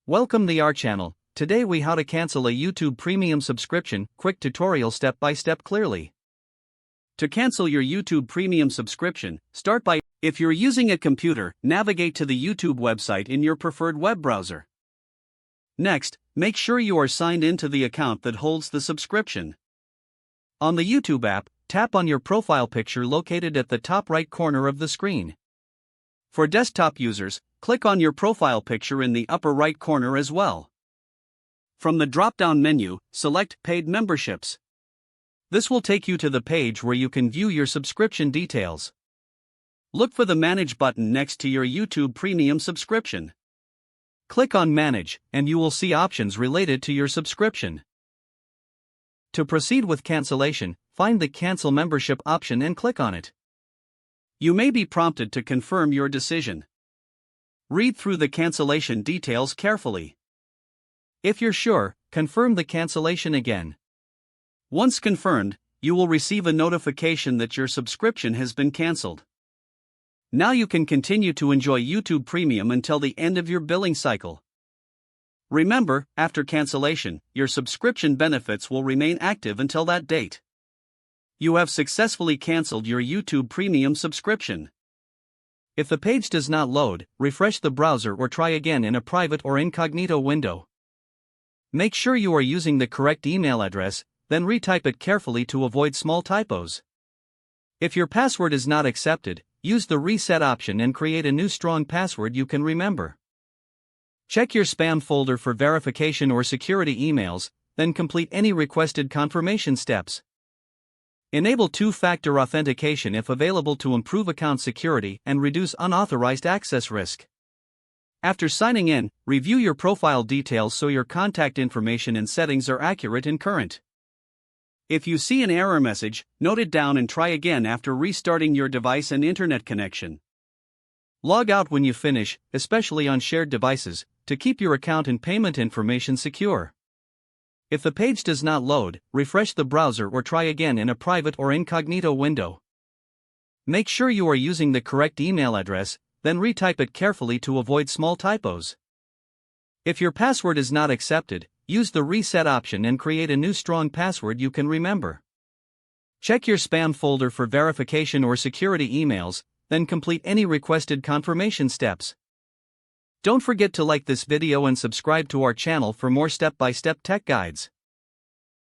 Welcome to our channel. Today we how to cancel a YouTube Premium subscription, quick tutorial step by step clearly. To cancel your YouTube Premium subscription, start by, if you're using a computer, navigate to the YouTube website in your preferred web browser. Next, make sure you are signed in to the account that holds the subscription. On the YouTube app, tap on your profile picture located at the top right corner of the screen. For desktop users, click on your profile picture in the upper right corner as well. From the drop-down menu, select Paid Memberships. This will take you to the page where you can view your subscription details. Look for the Manage button next to your YouTube Premium subscription. Click on Manage, and you will see options related to your subscription. To proceed with cancellation, find the Cancel Membership option and click on it. You may be prompted to confirm your decision. Read through the cancellation details carefully. If you're sure, confirm the cancellation again. Once confirmed, you will receive a notification that your subscription has been cancelled. Now you can continue to enjoy YouTube Premium until the end of your billing cycle. Remember, after cancellation, your subscription benefits will remain active until that date. You have successfully cancelled your YouTube Premium subscription. If the page does not load, refresh the browser or try again in a private or incognito window. Make sure you are using the correct email address, then retype it carefully to avoid small typos. If your password is not accepted, use the reset option and create a new strong password you can remember. Check your spam folder for verification or security emails, then complete any requested confirmation steps. Enable two-factor authentication if available to improve account security and reduce unauthorized access risk. After signing in, review your profile details so your contact information and settings are accurate and current. If you see an error message, note it down and try again after restarting your device and internet connection. Log out when you finish, especially on shared devices, to keep your account and payment information secure. If the page does not load, refresh the browser or try again in a private or incognito window. Make sure you are using the correct email address, then retype it carefully to avoid small typos. If your password is not accepted, use the reset option and create a new strong password you can remember. Check your spam folder for verification or security emails, then complete any requested confirmation steps. Don't forget to like this video and subscribe to our channel for more step-by-step tech guides.